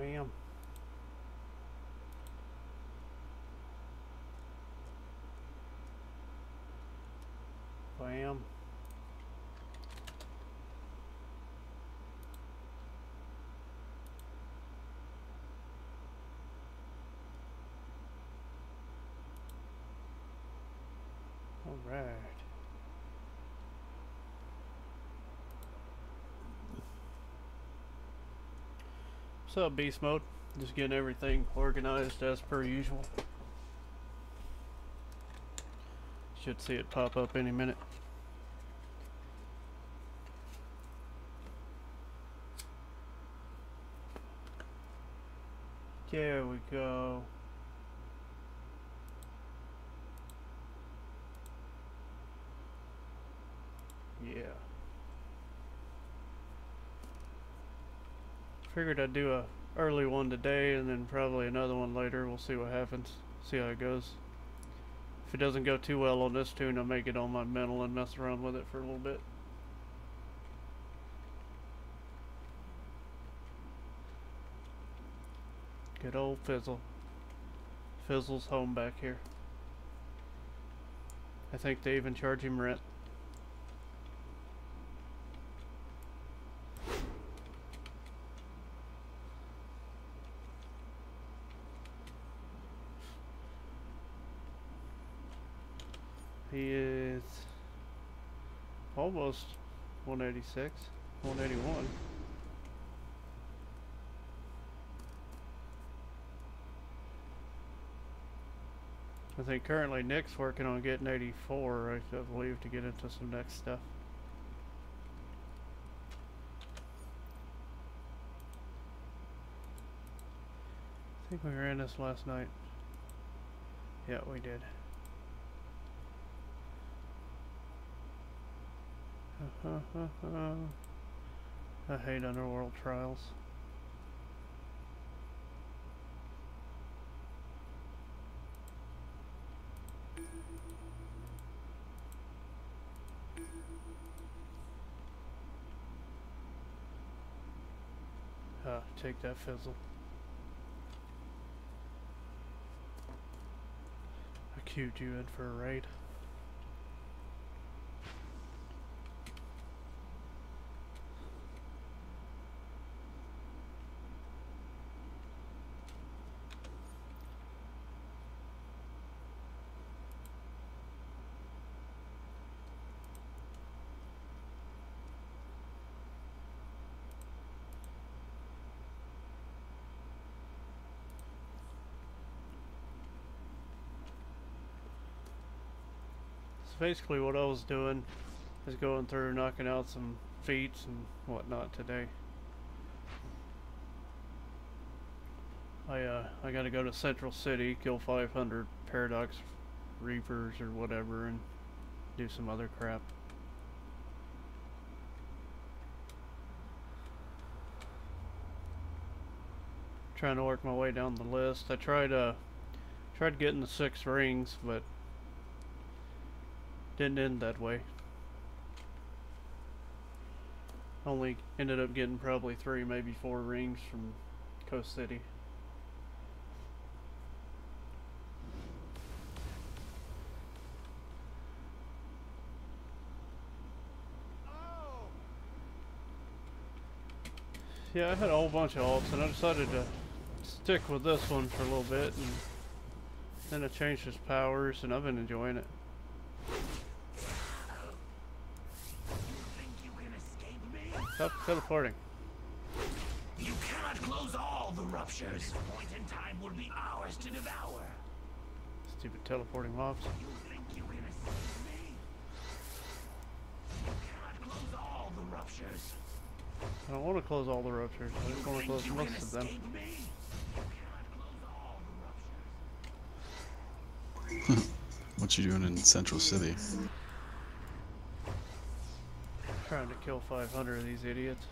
Bam. Bam. All right. What's up, Beast Mode? Just getting everything organized as per usual. Should see it pop up any minute. There we go. Yeah. Figured I'd do a early one today and then probably another one later. We'll see what happens. See how it goes. If it doesn't go too well on this tune, I'll make it on my mental and mess around with it for a little bit. Good old Fizzle. Fizzle's home back here. I think they even charge him rent. He is almost 186, 181. I think currently Nick's working on getting 84, I believe, to get into some next stuff. I think we ran this last night. Yeah, we did. I hate underworld trials. Take that Fizzle. I queued you in for a raid. Basically what I was doing is going through knocking out some feats and whatnot today. I gotta go to Central City, kill 500 Paradox Reapers or whatever, and do some other crap. Trying to work my way down the list. I tried getting the 6 rings, but didn't end that way. Only ended up getting probably 3, maybe 4 rings from Coast City. Yeah, I had a whole bunch of alts, and I decided to stick with this one for a little bit, and then I changed its powers, and I've been enjoying it. Stop teleporting. You cannot close all the ruptures. This point in time will be ours to devour. Stupid teleporting mobs. You think you can escape me? You cannot close all the ruptures. I don't want to close all the ruptures. I just want to close most of them. You cannot close all the ruptures. What you doing in Central City? Trying to kill 500 of these idiots.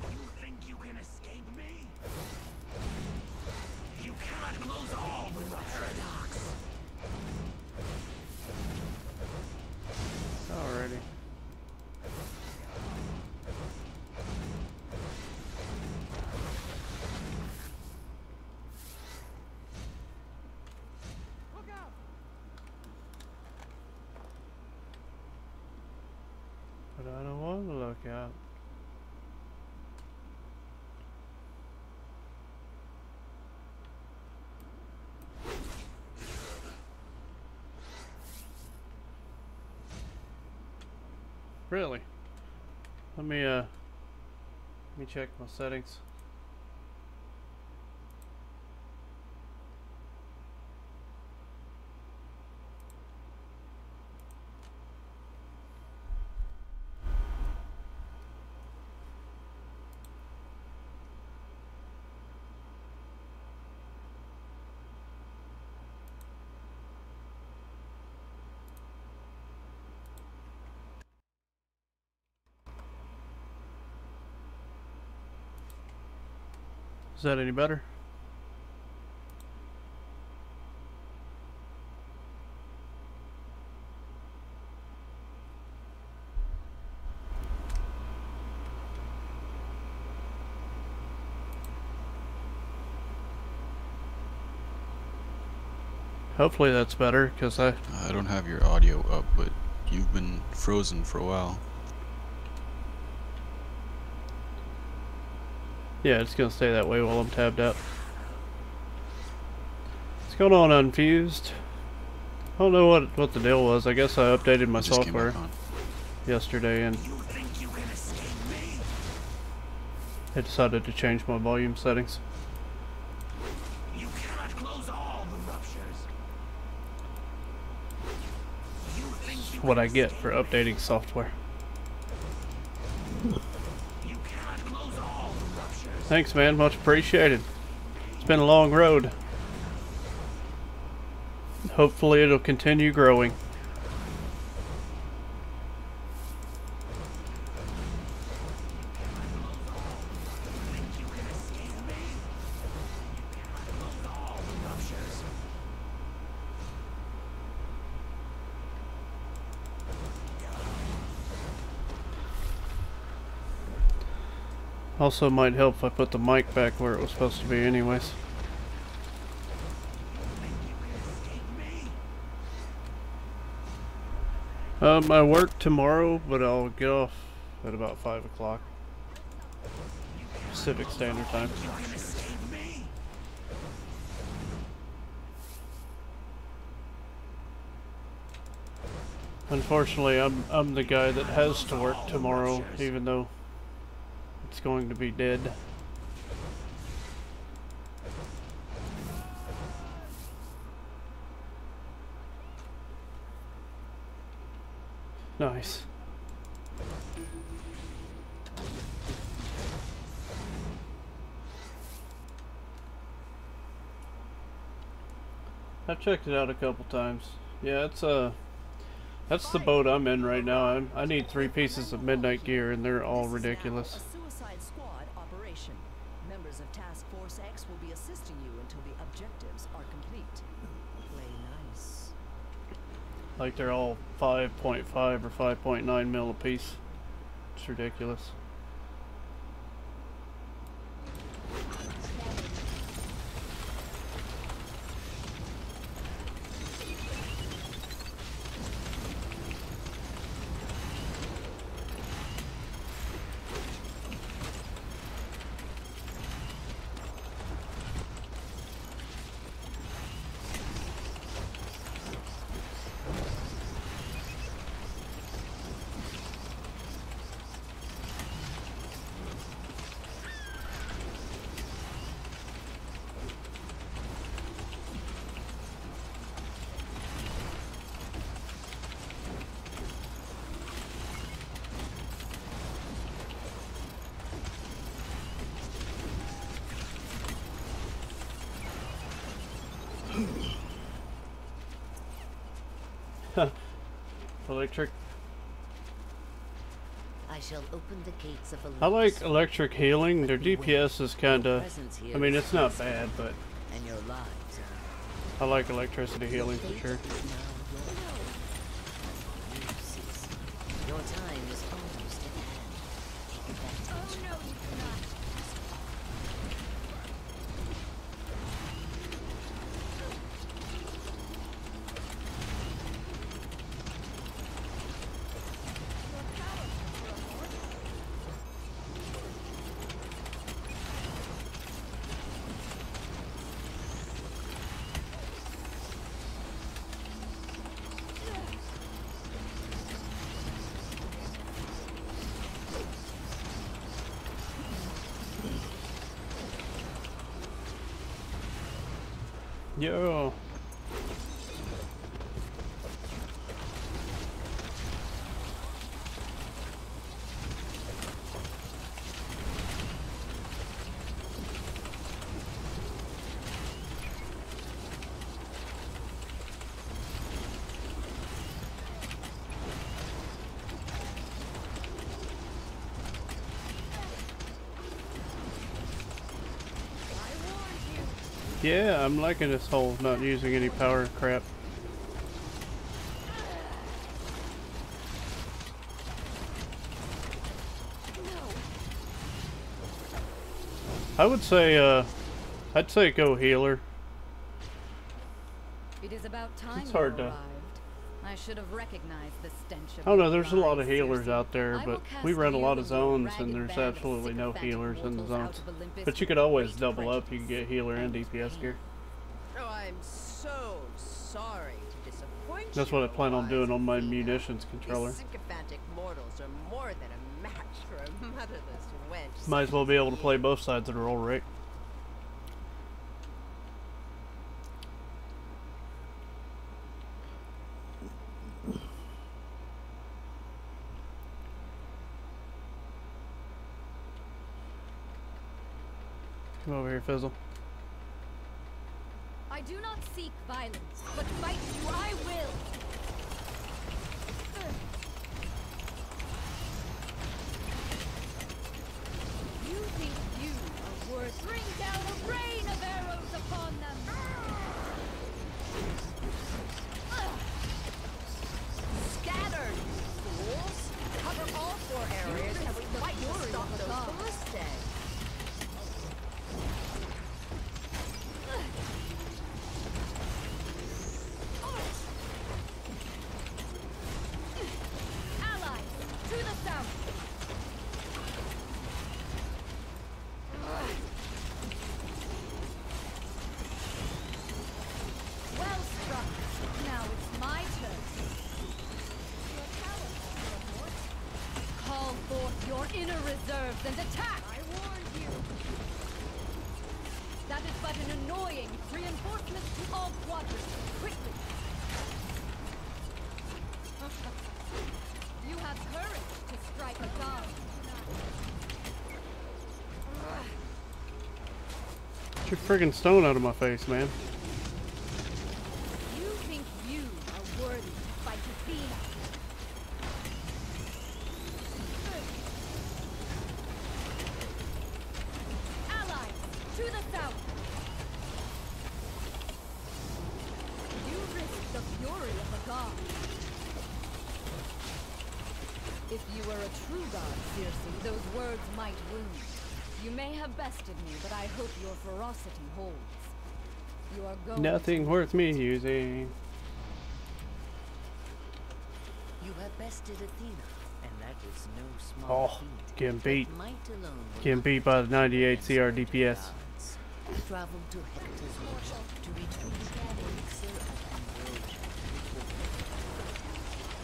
You think you can escape me? You cannot close all the ruptures. Alrighty. Really? Let me check my settings. Is that any better? Hopefully that's better, because I don't have your audio up, but you've been frozen for a while. Yeah, it's gonna stay that way while I'm tabbed out. What's going on, Unfused? I don't know what the deal was. I guess I updated my software yesterday and You think you can escape me? I decided to change my volume settings. You cannot close all the ruptures. You think you What can I get escape for me? updating software. You cannot close all the ruptures. Thanks, man. Much appreciated. It's been a long road. Hopefully it'll continue growing. Also might help if I put the mic back where it was supposed to be anyways. I work tomorrow, but I'll get off at about 5 o'clock Pacific Standard Time. Unfortunately, I'm the guy that has to work tomorrow, even though it's going to be dead. Nice. I've checked it out a couple times. Yeah, it's that's the boat I'm in right now. I need 3 pieces of midnight gear and they're all ridiculous. A suicide squad operation. Members of Task Force X will be assisting you until the objectives are complete. Play nice. Like they're all 5.5 or 5.9 mil a piece. It's ridiculous. Electric. I shall open the gates of I like electric healing. Their DPS is kinda, I mean, it's not bad, but and your lives I like electricity healing for sure. Your time is almost at hand. Take advantage. Oh no, you cannot. Yo. Yeah, I'm liking this whole not using any power crap. I would say, I'd say go healer. It is about time It's you hard to- arrived. I should have recognized the stench of I don't know, your there's a lot of lies, healers Circe. out there, I but will we cast run a you lot of and your zones ragged and there's band of absolutely no sycophantic healers in the mortals out zones. of Olympus But you with could always great double up, you can prejudice get healer and and DPS pain. gear. Oh, I'm so sorry to disappoint That's you, what I plan on wise doing on my Athena. munitions controller. These sycophantic mortals are more than a match for a motherless wench. Might as well be able to play both sides of the roll, right? Come over here, Fizzle. I do not seek violence, but fight you I will. You think you are worth? Bring down a rain of arrows upon them. Scattered, fools! Cover all 4 areas and we fight to stop those ballistae. Allies, to the south. Well struck. Now it's my turn. Your power, Lord. Call forth your inner reserves and attack! I warned you! That is but an annoying reinforcement to all quadrants. Quickly! You have courage to strike a god. Get your friggin' stone out of my face, man. You think you are worthy to fight Athena? Allies, to the south! You risk the fury of a god. If you were a true god, Circe, those words might wound. You may have bested me, but I hope your ferocity holds. You are going Nothing worth me using. You have bested Athena, and that is no small Oh, feat. getting beat. But might alone will Getting not beat by the 98 against CR great DPS. gods. Travel to Hector's worship to retrieve the elixir of ambrosia, which will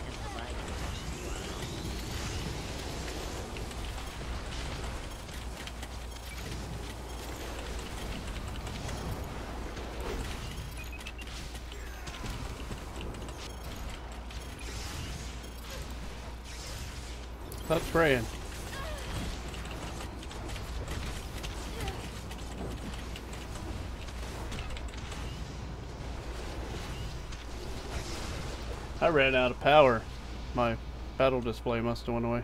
and provide protection to our Stop spraying. I ran out of power. My battle display must have went away.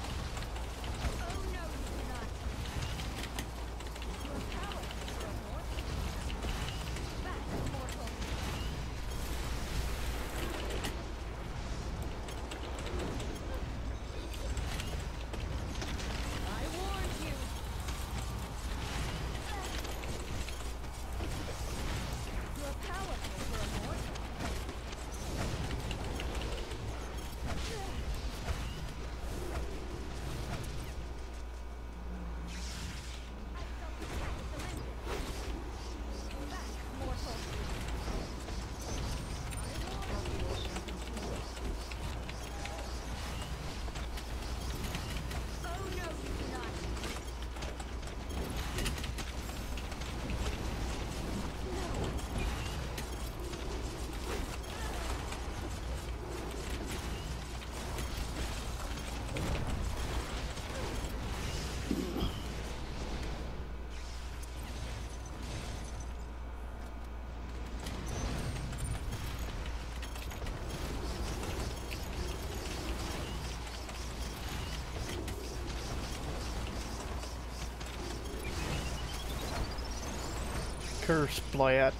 Oh no, you do not. Your power, Lord. Back, mortal. I warned you. Curse splat.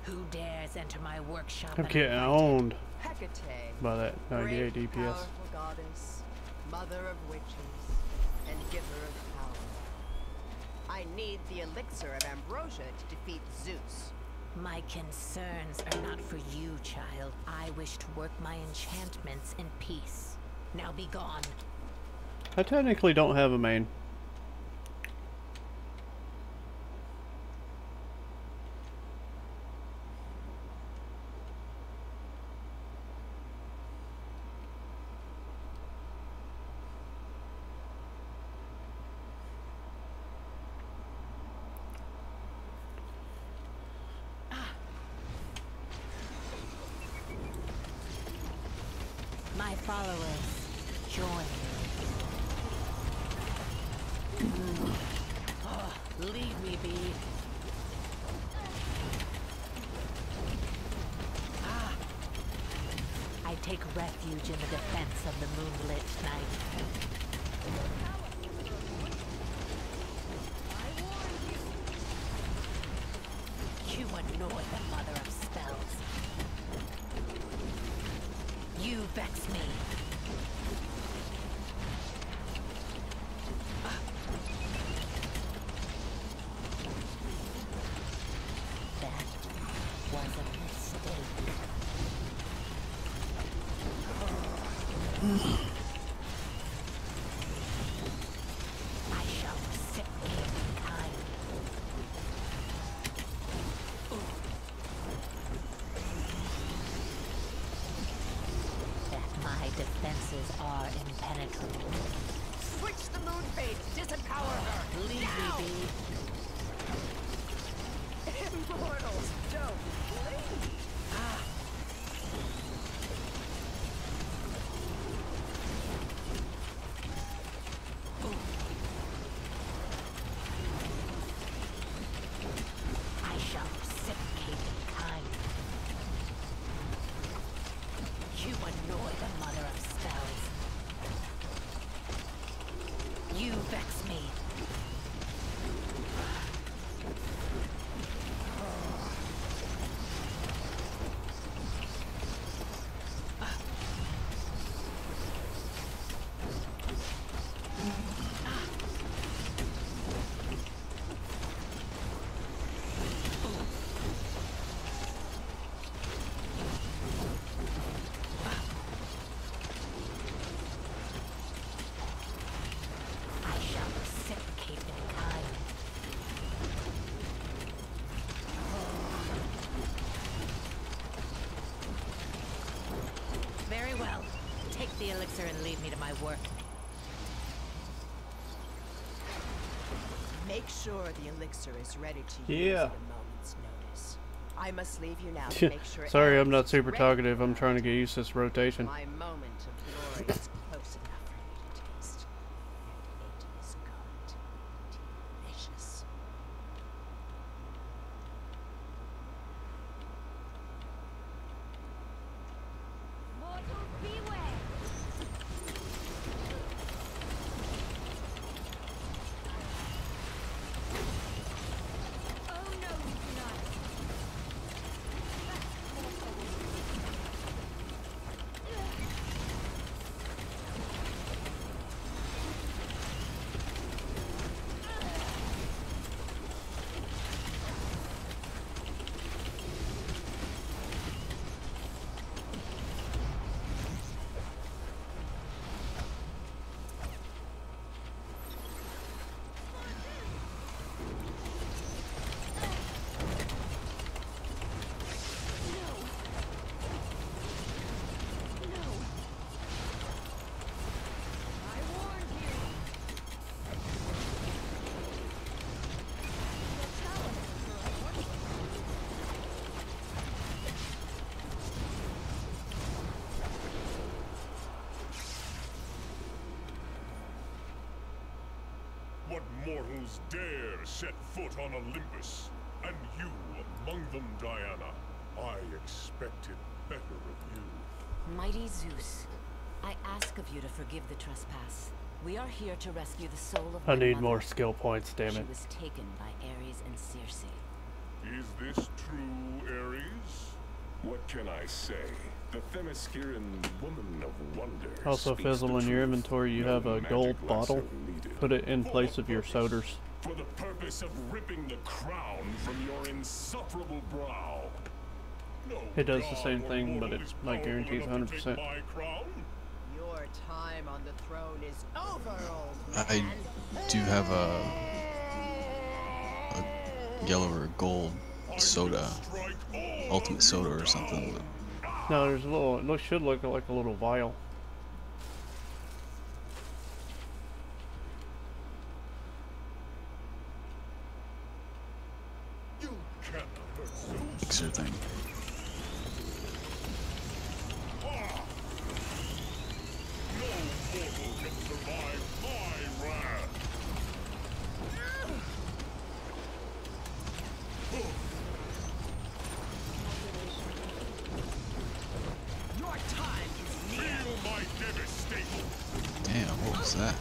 Who dares enter my workshop? I'm getting owned Hecate, by that 98 great, DPS. powerful goddess, mother of witches, and giver of power. I need the elixir of ambrosia to defeat Zeus. My concerns are not for you, child. I wish to work my enchantments in peace. Now be gone. I technically don't have a main. My followers, join me. Oh, leave me be. I take refuge in the defense of the moonlit night. You annoy the mother of spells. You vex me. That was a mistake. I shall reciprocate in kind. That my defenses are impenetrable. Switch the moon fade, disempower her! Leave Now! me be. Immortals, don't bleed! I shall reciprocate in kind. You annoy the mother of spells. You vex me. I shall reciprocate in kind. Very well. Take the elixir and leave me to my work. Make sure the elixir is ready to use Yeah. at a moment's notice. I must leave you now to make sure. Sorry, I'm everything not is super ready talkative. for I'm trying to it. get used to this rotation. My moment of glory is close enough for me to taste. And it is going to be delicious. Mortals beware! Oh no, you do not! What mortals dare set foot on Olympus? And you among them, Diana. I expected better of you. Mighty Zeus, I ask of you to forgive the trespass. We are here to rescue the soul of I my need mother. more skill points, damn She it. was taken by Ares and Circe. Is this true, Ares? What can I say? The Themysciran woman of wonder. Also, speaks Fizzle, the in your truth. inventory you No have a magic gold lasso bottle. needed. Put it in For place what of your purpose? soders. For the purpose of ripping the crown from your insufferable brow. No It does the god same or thing, but mortal it is like powerful guarantees enough to take 100%. my crown? Your time on the throne is over, old man. I do have a yellow or gold soda, Strike all ultimate of soda you or something. down. No, there's a little, should look like a little vial. You cannot hurt Zeus. Mixer thing. No mortal can survive my wrath. Your time is near. Feel my devastation. Damn, what was that?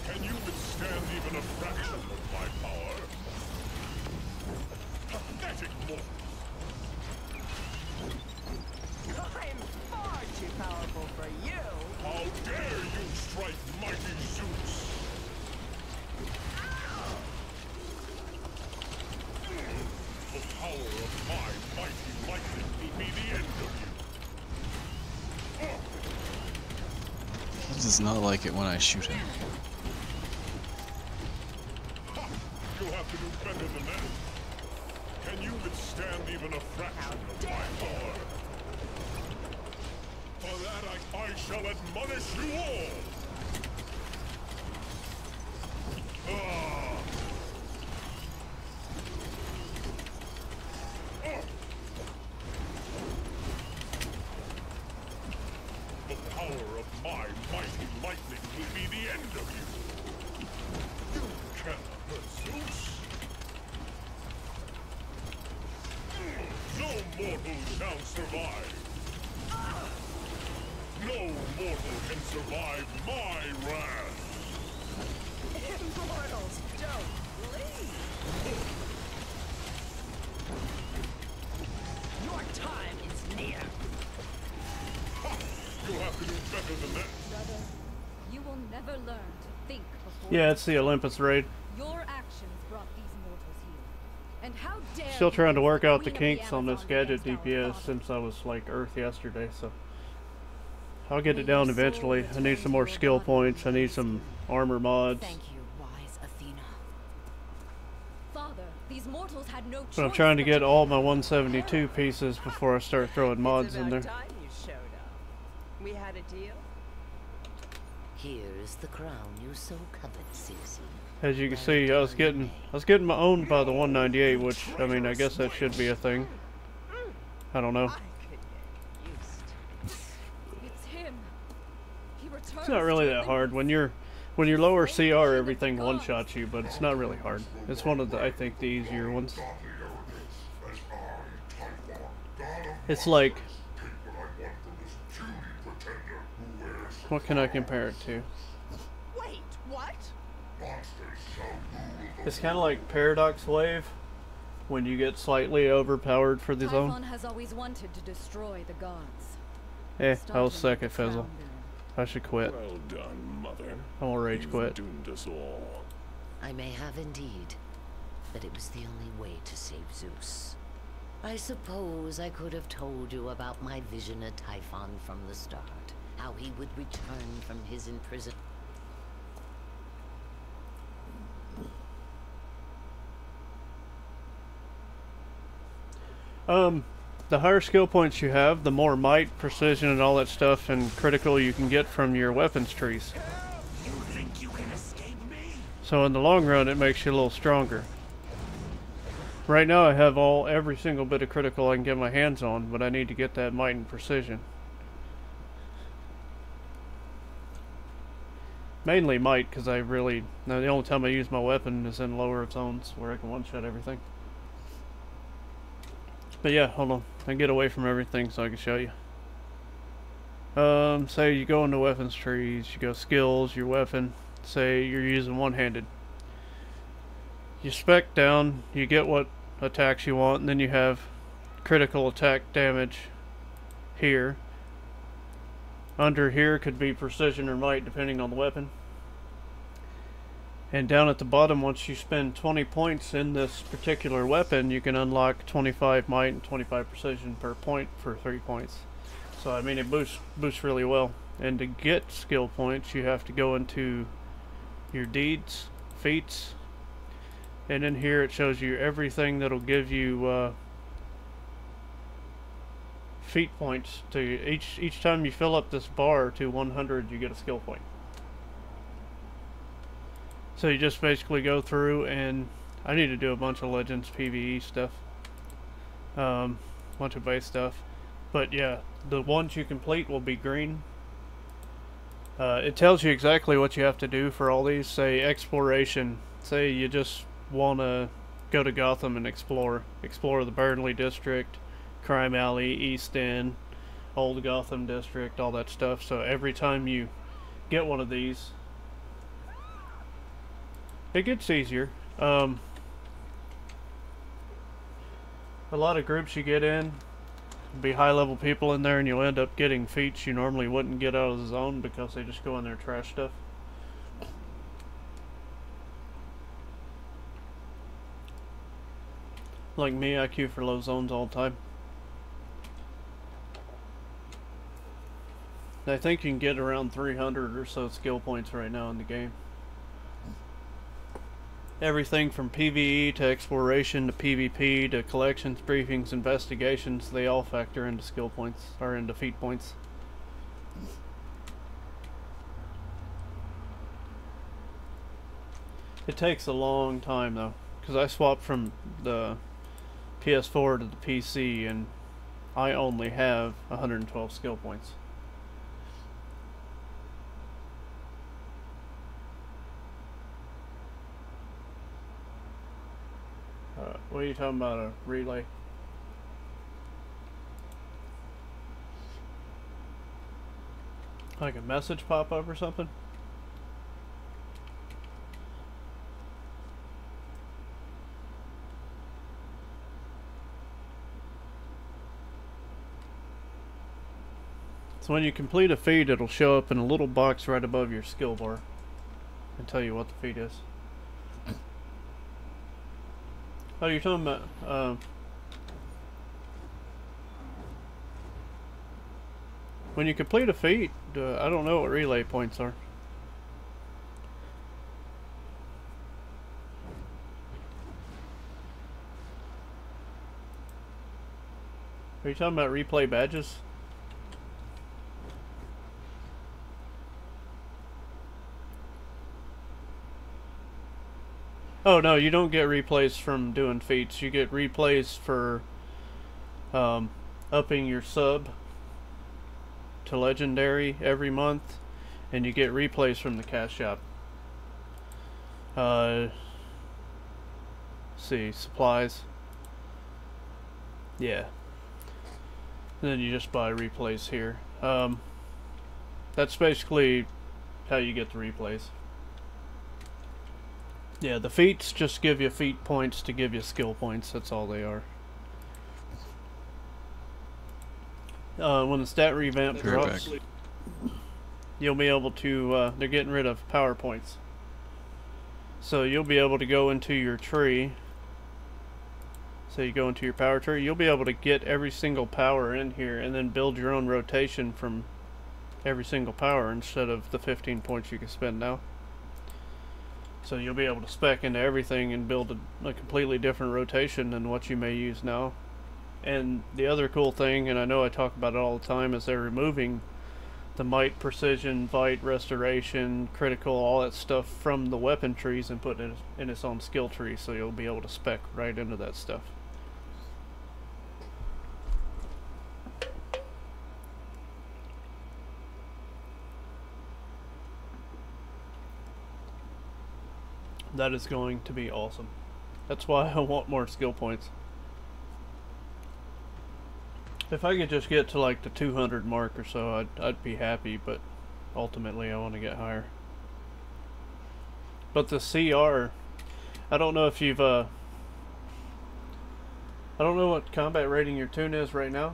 Can you withstand even a fraction of my power? Pathetic mortals. I'm far too powerful for you. How dare you strike mighty Zeus? The power of my mighty lightning will be the end of you. He does not like it when I shoot him. Ha! You'll have to do better than that. Can you withstand even a fraction of my power? For that I shall admonish you all! Ah! The power of my mighty lightning will be the end of you. You cannot hurt Zeus. No mortal shall survive. No mortal can survive my wrath. Immortals don't bleed. Your time is near. You'll have to do better than that. Brother, you will never learn to think before. Yeah, it's the Olympus raid. Your actions brought these mortals here. And how dare Still you trying to use work the out the Queen of kinks on this Amazon gadget against our DPS father? since I was like Earth yesterday, so I'll get it down eventually. I need some more skill points. I need some armor mods. Thank you, wise Athena. Father, these mortals had no choice. But I'm trying to but get all my 172 pieces before I start throwing mods it's in about there. time you showed up. We had a deal. Here is the crown you so covet, Circe. As you can see, I was getting my own by the 198, which I mean, I guess that should be a thing. I don't know. I could get used. it's him. He returns. It's not really that hard when you're lower CR. Everything one-shots you, but it's not really hard. It's one of the, I think, the easier ones. It's like, what can I compare it to? Wait, what? It's kind of like Paradox Wave when you get slightly overpowered for the zone. Typhon has always wanted to destroy the gods. I was Starting second with the Fizzle. crown I should quit. Well done, Mother. I'm gonna rage You've quit. doomed us all. I may have indeed, but it was the only way to save Zeus. I suppose I could have told you about my vision of Typhon from the start. How he would return from his imprisonment. The higher skill points you have, the more might, precision, and all that stuff, and critical you can get from your weapons trees. You think you can escape me? So in the long run, it makes you a little stronger. Right now, I have every single bit of critical I can get my hands on, but I need to get that might and precision. Mainly might, because the only time I use my weapon is in lower zones where I can one-shot everything. But yeah, hold on. I get away from everything so I can show you. Say you go into weapons trees, you go skills, your weapon. Say you're using one-handed. You spec down, you get what attacks you want, and then you have critical attack damage here. Under here could be precision or might, depending on the weapon. And down at the bottom, once you spend 20 points in this particular weapon, you can unlock 25 might and 25 precision per point for 3 points. So I mean, it boosts really well. And to get skill points, you have to go into your deeds, feats, and in here it shows you everything that'll give you feat points. To each time you fill up this bar to 100, you get a skill point. So you just basically go through, and I need to do a bunch of Legends PvE stuff, bunch of base stuff. But yeah, the ones you complete will be green. It tells you exactly what you have to do for all these. Say exploration. Say you just want to go to Gotham and explore the Burnley District, Crime Alley, East End, Old Gotham District, all that stuff. So every time you get one of these, it gets easier. A lot of groups you get in, be high level people in there, and you'll end up getting feats you normally wouldn't get out of the zone because they just go in there and trash stuff. Like me, I queue for low zones all the time. I think you can get around 300 or so skill points right now in the game. Everything from PvE to exploration to PvP to collections, briefings, investigations, they all factor into skill points, or into feat points. It takes a long time though, because I swapped from the PS4 to the PC and I only have 112 skill points. What are you talking about, a relay? Like a message pop up or something? So when you complete a feat, it'll show up in a little box right above your skill bar and tell you what the feat is. Oh, you're talking about, when you complete a feat, I don't know what relay points are. Are you talking about replay badges? Oh no, you don't get replays from doing feats. You get replays for upping your sub to legendary every month, and you get replays from the cash shop. See, supplies. Yeah. And then you just buy replays here. That's basically how you get the replays. Yeah, the feats just give you feat points to give you skill points. That's all they are. When the stat revamp drops, you'll be able to, they're getting rid of power points. So you'll be able to go into your tree. So you go into your power tree, you'll be able to get every single power in here and then build your own rotation from every single power instead of the 15 points you can spend now. So you'll be able to spec into everything and build a completely different rotation than what you may use now. And the other cool thing, and I know I talk about it all the time, is they're removing the might, precision, bite, restoration, critical, all that stuff from the weapon trees and putting it in its own skill tree, so you'll be able to spec right into that stuff. That is going to be awesome. That's why I want more skill points. If I could just get to like the 200 mark or so, I'd be happy, but ultimately I want to get higher. But the CR, I don't know if you've, I don't know what combat rating your Toon is right now.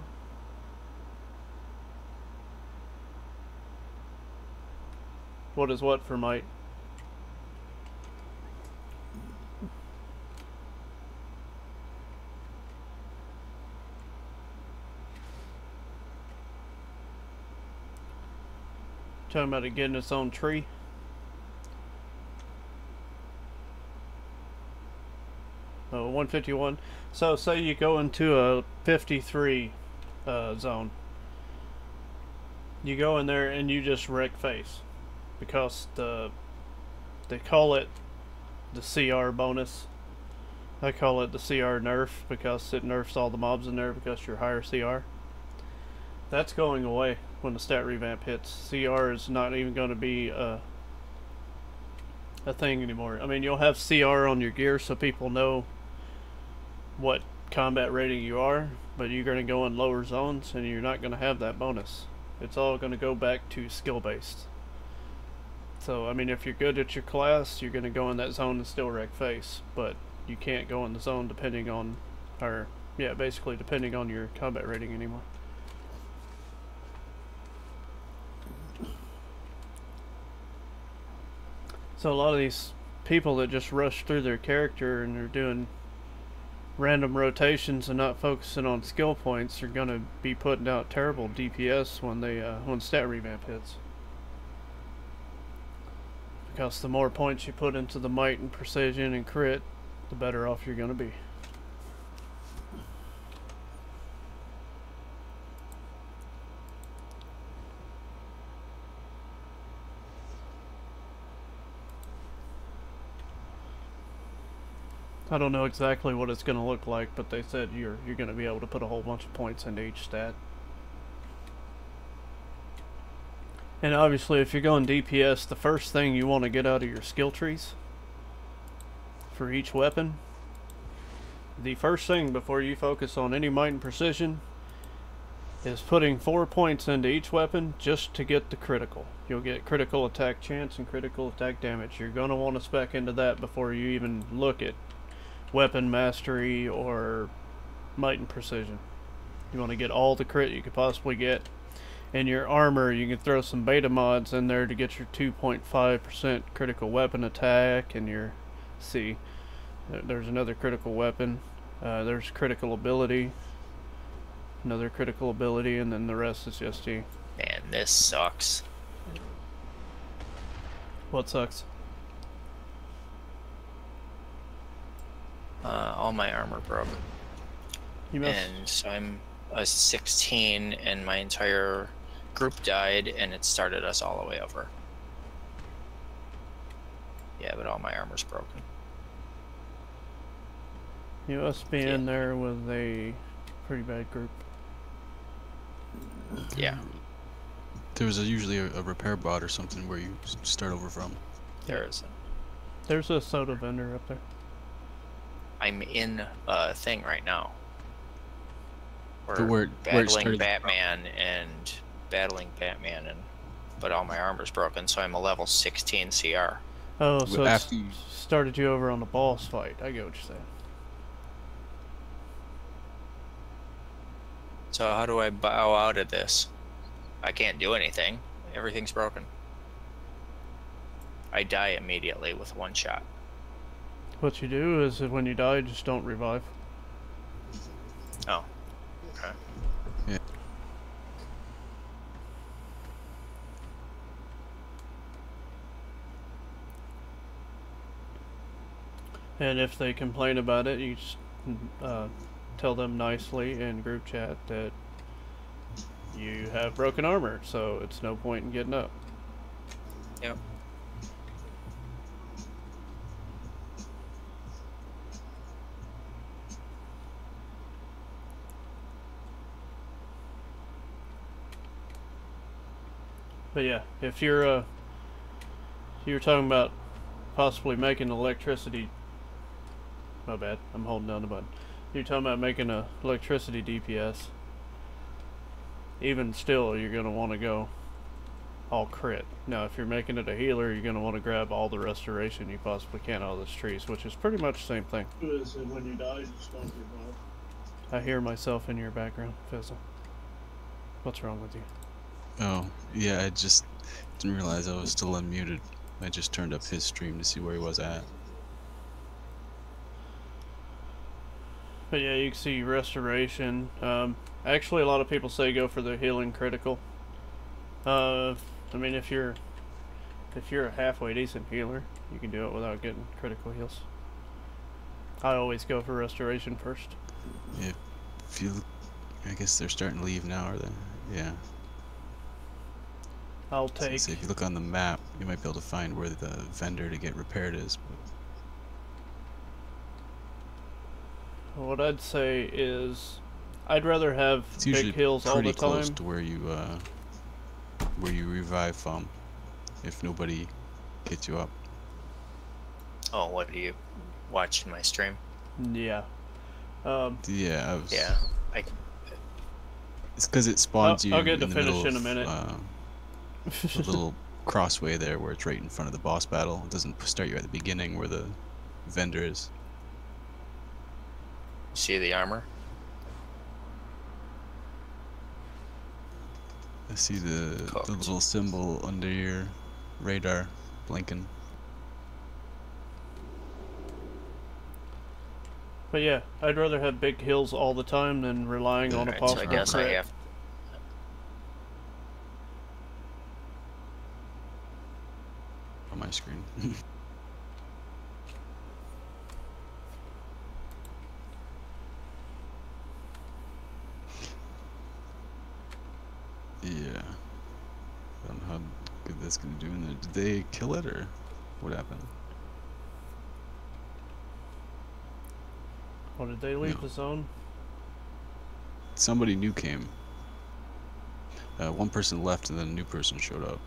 What is what for might? Talking about it getting its own tree. Oh, 151. So say you go into a 53 zone. You go in there and you just wreck face. Because they call it the CR bonus. I call it the CR nerf because it nerfs all the mobs in there because you're higher CR. That's going away when the stat revamp hits. CR is not even going to be a thing anymore. I mean, you'll have CR on your gear so people know what combat rating you are, but you're going to go in lower zones and you're not going to have that bonus. It's all going to go back to skill based. So, I mean, if you're good at your class, you're going to go in that zone and still wreck face, but you can't go in the zone depending on, or, yeah, basically depending on your combat rating anymore. So a lot of these people that just rush through their character and they're doing random rotations and not focusing on skill points are going to be putting out terrible DPS when they when stat revamp hits. Because the more points you put into the might and precision and crit, the better off you're going to be. I don't know exactly what it's going to look like, but they said you're going to be able to put a whole bunch of points into each stat. And obviously if you're going DPS, the first thing you want to get out of your skill trees for each weapon, the first thing before you focus on any might and precision is putting 4 points into each weapon just to get the critical. You'll get critical attack chance and critical attack damage. You're going to want to spec into that before you even look at weapon mastery or might and precision. You want to get all the crit you could possibly get. In your armor, you can throw some beta mods in there to get your 2.5% critical weapon attack and your, see, there's another critical weapon, there's critical ability, another critical ability, and then the rest is just you. Man, this sucks. What sucks? All my armor broke. You must... And so I'm a 16 and my entire group died and it started us all the way over. Yeah, but all my armor's broken. You must be in there with a pretty bad group. Yeah. There was usually a repair bot or something where you start over from. There isn't. There's a soda vendor up there. I'm in a thing right now. Where battling Batman but all my armor's broken, so I'm a level 16 CR. Oh, so after it started you over on the boss fight. I get what you're saying. So how do I bow out of this? I can't do anything. Everything's broken. I die immediately with one shot. What you do is when you die, just don't revive. Oh. Okay. Yeah. And if they complain about it, you just tell them nicely in group chat that you have broken armor, so it's no point in getting up. Yep. But yeah, if you're talking about possibly making electricity, my bad, I'm holding down the button. You're talking about making a electricity DPS. even still, you're going to want to go all crit. Now, if you're making it a healer, you're going to want to grab all the restoration you possibly can out of those trees, which is pretty much the same thing. So when you die, you stomp your butt. I hear myself in your background, Fizzle. What's wrong with you? Oh, yeah, I just didn't realize I was still unmuted. I just turned up his stream to see where he was at. But yeah, you can see restoration. Actually, a lot of people say go for the healing critical. I mean, if you're a halfway decent healer, you can do it without getting critical heals. I always go for restoration first. Yeah, if you look, I guess they're starting to leave now, are they? Yeah. I'll take. So if you look on the map, you might be able to find where the vendor to get repaired is. But What I'd say is, I'd rather have it's big usually heals all the pretty close time. to where you revive from, if nobody gets you up. Oh, what are you watching my stream? Yeah. Yeah, Yeah, it's because it spawns you I'll get to in the finish middle in a of, minute. a little crossway there where it's right in front of the boss battle. It doesn't start you at the beginning where the vendor is. see the armor? I see the little symbol under your radar blinking. But yeah, I'd rather have big hills all the time than relying on a Alright, so possible I guess I crit. have. On my screen. Yeah. I don't know how good that's gonna do in there. Did they kill it or what happened? Or did they leave No. the zone? Somebody new came. One person left and then a new person showed up.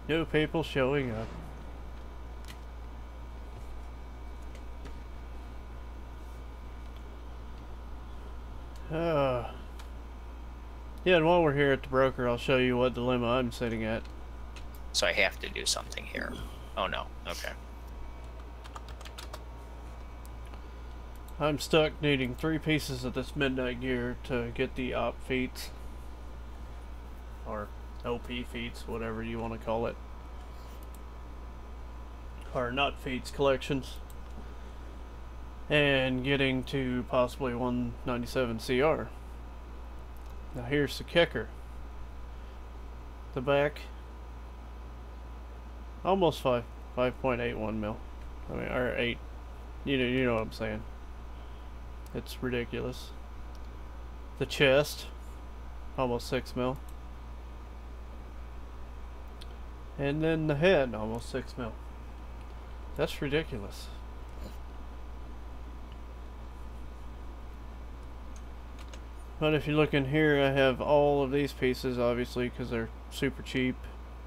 New people showing up. Yeah, and while we're here at the broker, I'll show you what dilemma I'm sitting at. So I have to do something here. Oh no. Okay. I'm stuck needing 3 pieces of this midnight gear to get the op feats. Or OP feats, whatever you want to call it. Or not feats, collections. And getting to possibly 197 CR. Now here's the kicker. The back, almost 5.81 mil. I mean, or 8. You know what I'm saying. It's ridiculous. The chest, almost 6 mil. And then the head, almost 6 mil. That's ridiculous. But if you look in here, I have all of these pieces, obviously, because they're super cheap.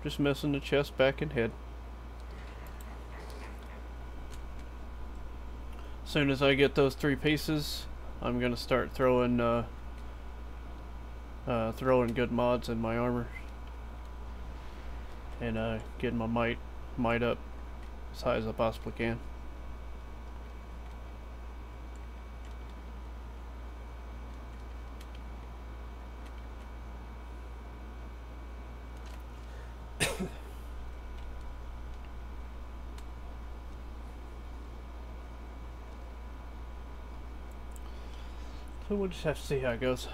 Just missing the chest, back, and head. As soon as I get those 3 pieces, I'm gonna start throwing good mods in my armor, and getting my might up as high as I possibly can. So we'll just have to see how it goes.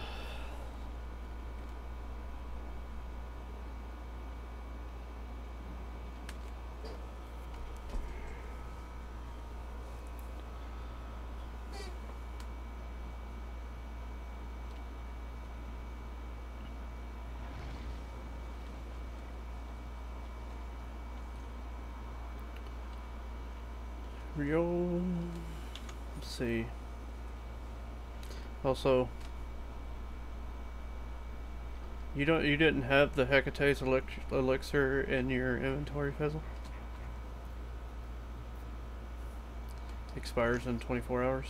Let's see. Also, you didn't have the Hecate's elixir in your inventory, Fizzle? Expires in 24 hours.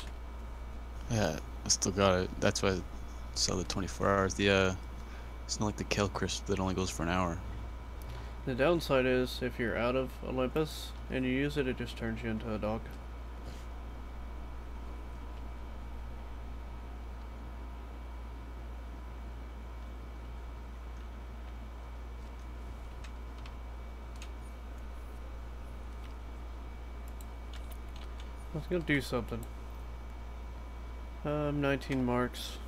Yeah, I still got it. That's why I sell the 24 hours. The it's not like the Kale Crisp that only goes for an hour. The downside is if you're out of Olympus and you use it, it just turns you into a dog. Let's go do something. 19 marks.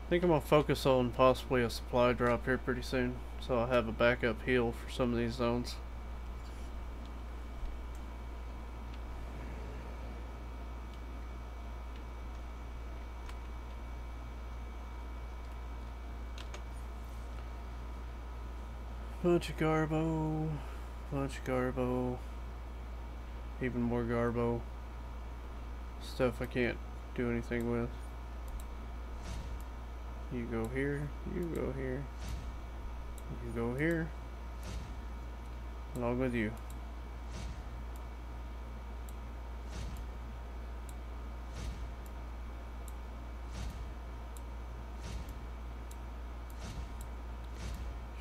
I think I'm gonna focus on possibly a supply drop here pretty soon, so I'll have a backup heal for some of these zones. Bunch of Garbo, even more Garbo. Stuff I can't do anything with. You go here, you go here, you go here, along with you.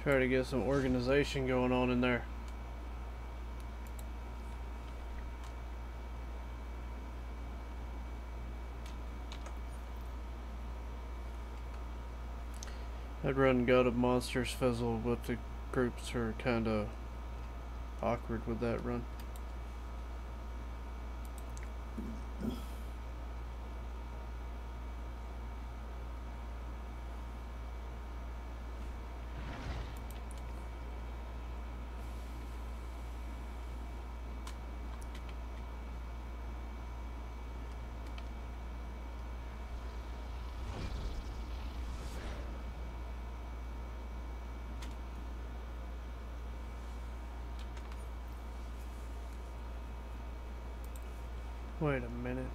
Try to get some organization going on in there. I'd run God of Monsters Fizzle, but the groups are kinda awkward with that run. Wait a minute.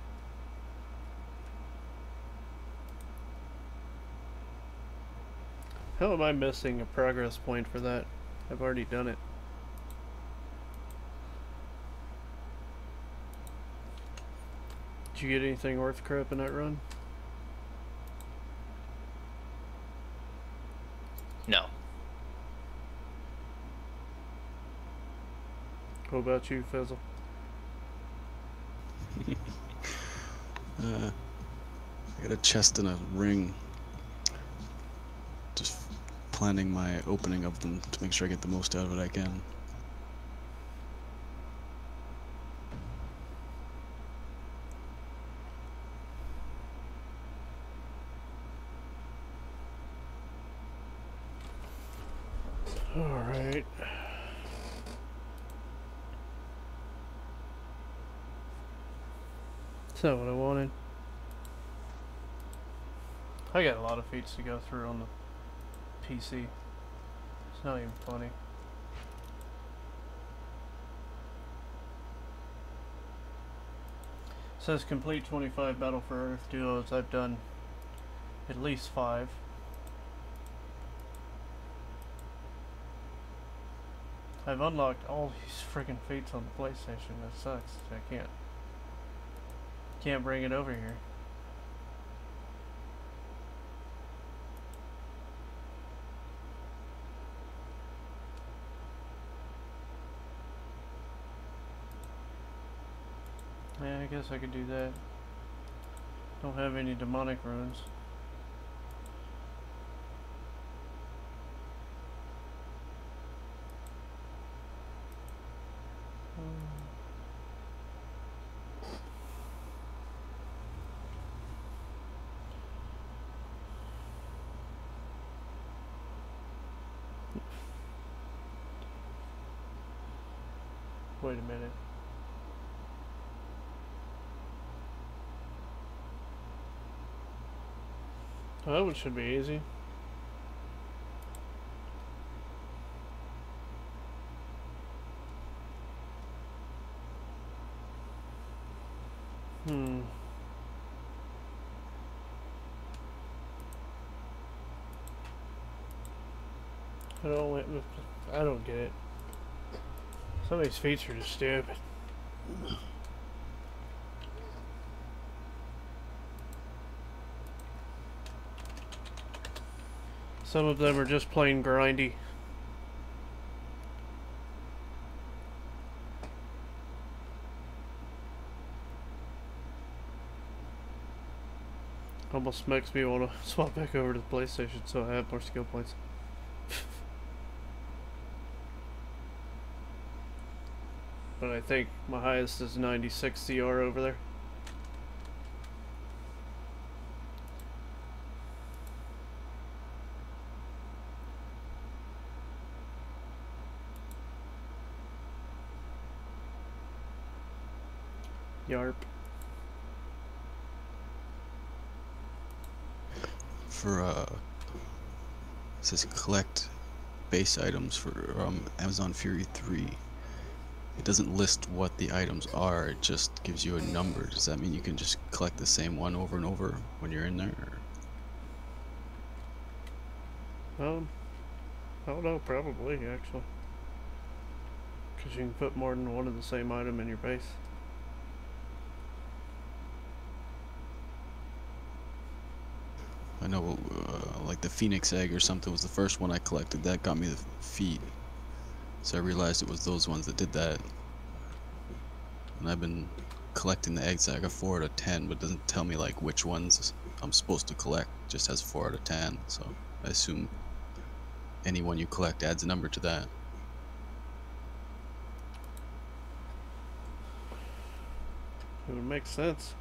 How am I missing a progress point for that? I've already done it. Did you get anything worth crap in that run? No. What about you, Fizzle? I got a chest and a ring. Just planning my opening of them to make sure I get the most out of it I can. Alright. That's not what I wanted. I got a lot of feats to go through on the PC. It's not even funny. It says complete 25 Battle for Earth duos. I've done at least 5. I've unlocked all these friggin' feats on the PlayStation. That sucks. I can't bring it over here. Yeah, I guess I could do that. Don't have any demonic runes. Wait a minute. Oh, that one should be easy. I don't get it. Some of these feats are just stupid. Some of them are just plain grindy. Almost makes me want to swap back over to the PlayStation so I have more skill points. But I think my highest is 96 CR over there. Yarp. For it says collect base items for Amazon Fury 3. It doesn't list what the items are, it just gives you a number. Does that mean you can just collect the same one over and over when you're in there? I don't know, probably actually. Because you can put more than one of the same item in your base. I know, like the Phoenix egg or something was the first one I collected. That got me the feet. So I realized it was those ones that did that. And I've been collecting the eggs. I got 4 out of 10, but it doesn't tell me like which ones I'm supposed to collect. It just has 4 out of 10. So I assume any one you collect adds a number to that. It would make sense.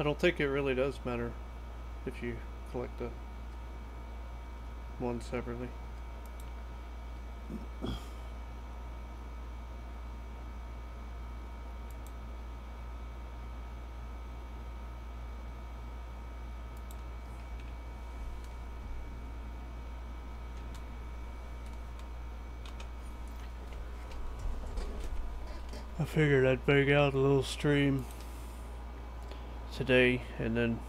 I don't think it really does matter if you collect the one separately. I figured I'd bang out a little stream today and then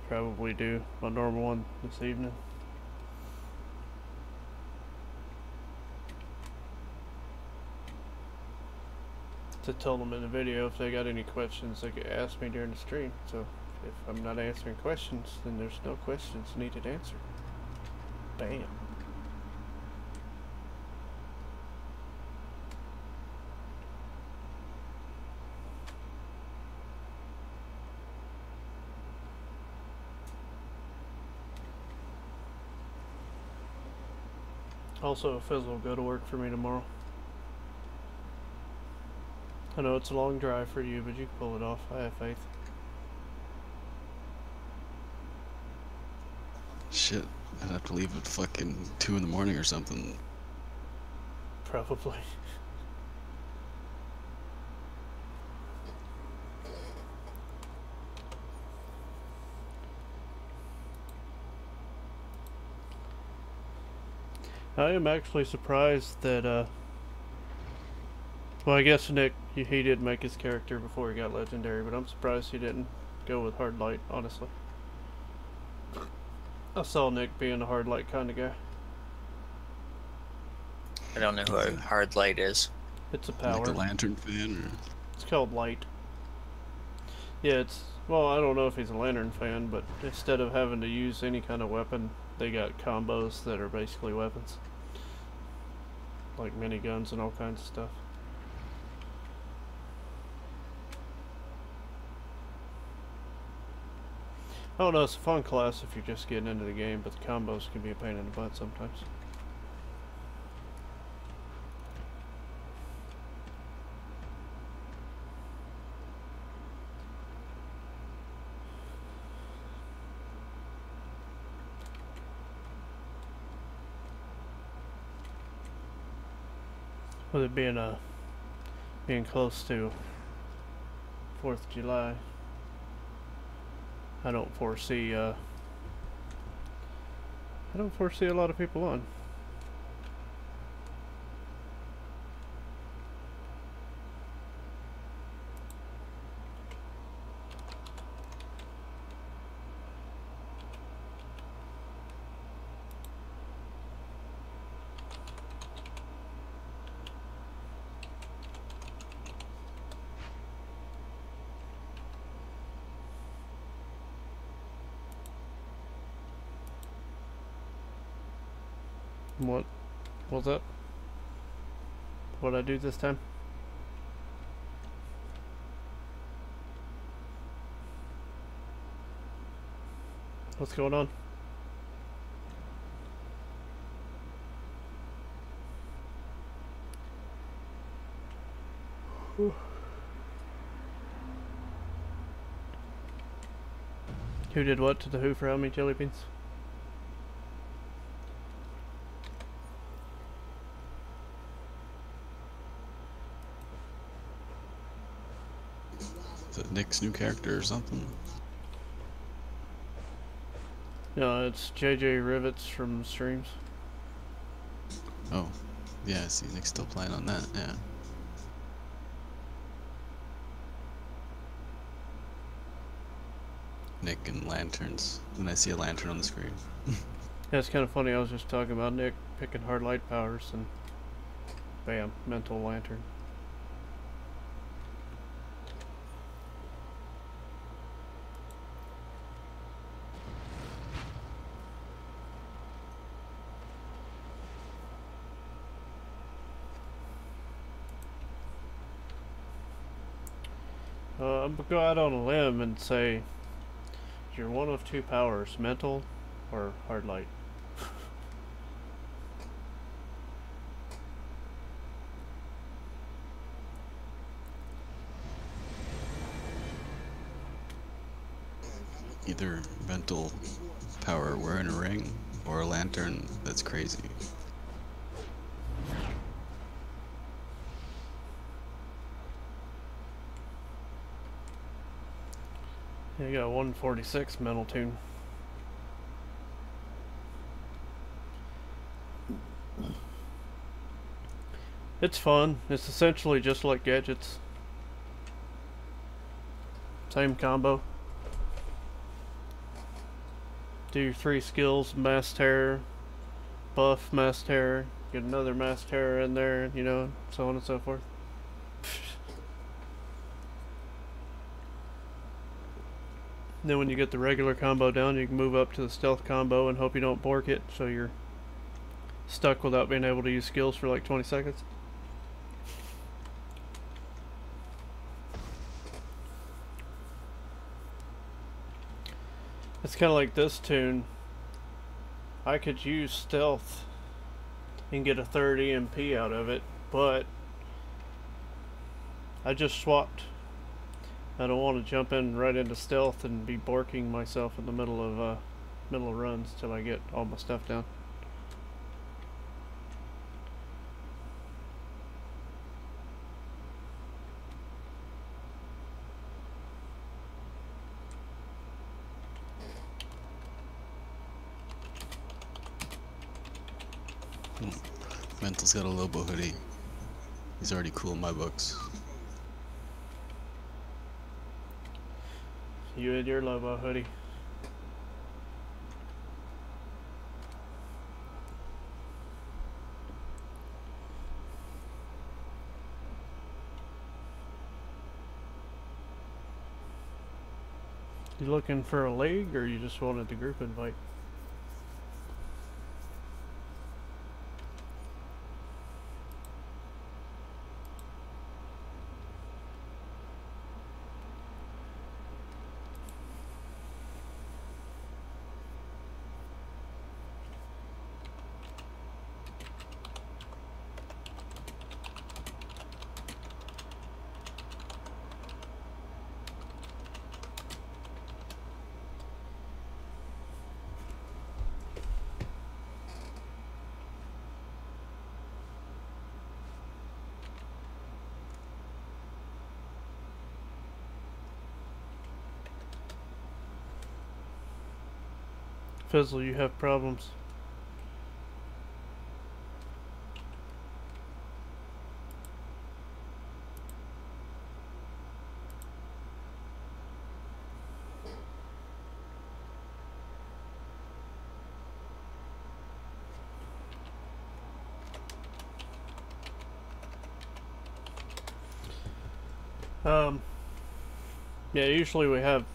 probably do my normal one this evening. To tell them in the video if they got any questions they could ask me during the stream. So if I'm not answering questions, then there's no questions needed answered. Bam. Also, a fizzle will go to work for me tomorrow. I know it's a long drive for you, but you can pull it off. I have faith. Shit, I'd have to leave at fucking 2 in the morning or something. Probably. I am actually surprised that, well, I guess Nick, he did make his character before he got legendary, but I'm surprised he didn't go with hard light, honestly. I saw Nick being a hard light kind of guy. I don't know who a hard light is. It's a power. Like a lantern fan, or? It's called light. Yeah, it's, well, I don't know if he's a lantern fan, but instead of having to use any kind of weapon, they got combos that are basically weapons. Like miniguns and all kinds of stuff. I don't know, it's a fun class if you're just getting into the game, but the combos can be a pain in the butt sometimes. With it being close to 4th of July, I don't foresee a lot of people on. What was that? What'd I do this time? What's going on? Whew. Who did what to the who for how many jelly beans? Is it Nick's new character or something? No, it's JJ Rivets from streams. Oh, yeah, I see Nick's still playing on that, yeah. Nick and lanterns. Then I see a lantern on the screen. Yeah, it's kind of funny. I was just talking about Nick picking hard light powers and bam, mental lantern. I'm gonna go out on a limb and say you're one of two powers, mental or hard light. Either mental power wearing a ring or a lantern that's crazy. Yeah, you got 146 mental tune. It's fun. It's essentially just like gadgets. Same combo. Do your 3 skills, mass terror, buff mass terror, get another mass terror in there, you know, so on and so forth. Then when you get the regular combo down, you can move up to the stealth combo and hope you don't bork it, so you're stuck without being able to use skills for like 20 seconds. It's kind of like this tune. I could use stealth and get a 3rd EMP out of it, but I just swapped. I don't want to jump in right into stealth and be borking myself in the middle of runs till I get all my stuff down. Mental's got a Lobo hoodie. He's already cool in my books. You and your Lobo hoodie. You looking for a leg, or you just wanted the group invite? Fizzle, you have problems. Yeah, usually we have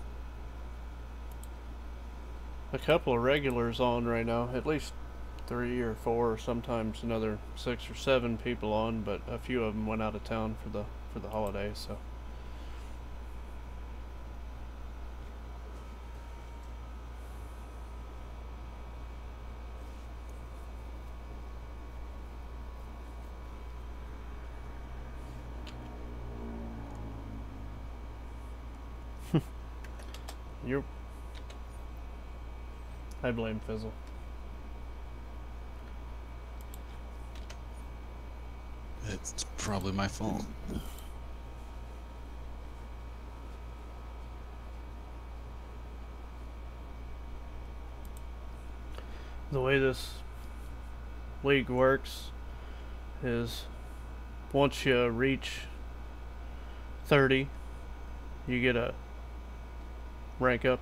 a couple of regulars on right now, at least 3 or 4, or sometimes another 6 or 7 people on, but a few of them went out of town for the holidays, so. I blame Fizzle. It's probably my fault. The way this league works is once you reach 30, you get a rank up.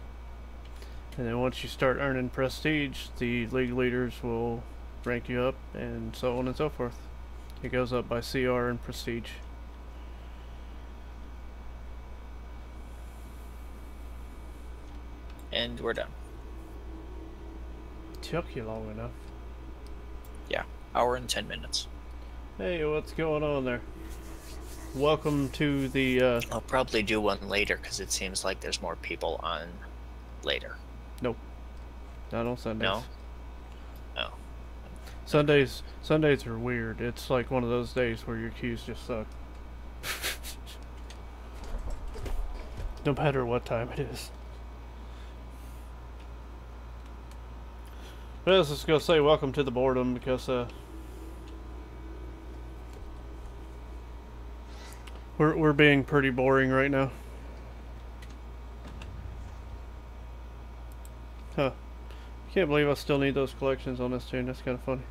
And then once you start earning prestige, the league leaders will rank you up, and so on and so forth. It goes up by CR and prestige. And we're done. Took you long enough. Yeah, hour and 10 minutes. Hey, what's going on there? Welcome to the, I'll probably do one later, because it seems like there's more people on later. Nope. Not on Sundays. No? No. Sundays are weird. It's like one of those days where your queues just suck. No matter what time it is. But I was just gonna say welcome to the boredom, because we're being pretty boring right now. Huh. Can't believe I still need those collections on this tune. That's kind of funny.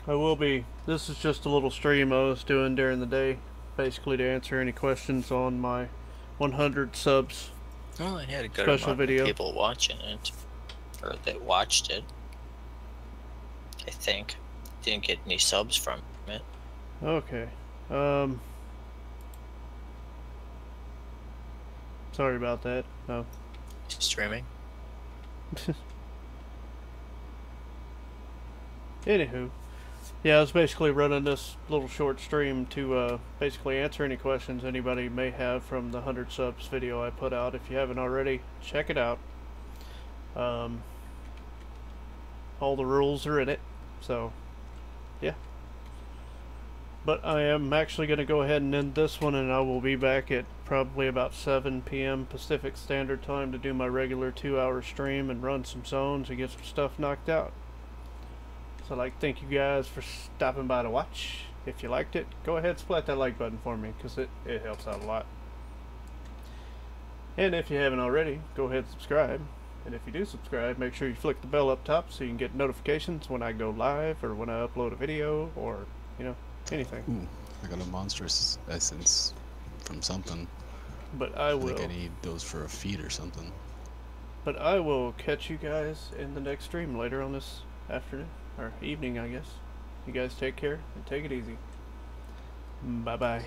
I will be. This is just a little stream I was doing during the day, basically to answer any questions on my 100 subs. Well, I had a good special amount video. of people watching it, or that watched it. I think didn't get any subs from it. Okay. Sorry about that. Oh. Streaming. Anywho, yeah, I was basically running this little short stream to basically answer any questions anybody may have from the 100 subs video I put out. If you haven't already, check it out. All the rules are in it, so yeah. But I am actually going to go ahead and end this one, and I will be back at probably about 7 p.m. Pacific Standard Time to do my regular 2-hour stream and run some zones and get some stuff knocked out. So I'd like to thank you guys for stopping by to watch. If you liked it, go ahead and splat that like button for me, because it helps out a lot. And if you haven't already, go ahead and subscribe. And if you do subscribe, make sure you flick the bell up top so you can get notifications when I go live or when I upload a video, or, you know, anything. Ooh, I got a monstrous essence from something. But I will. I think I need those for a feed or something. But I will catch you guys in the next stream later on this afternoon. Or evening, I guess. You guys take care and take it easy. Bye-bye.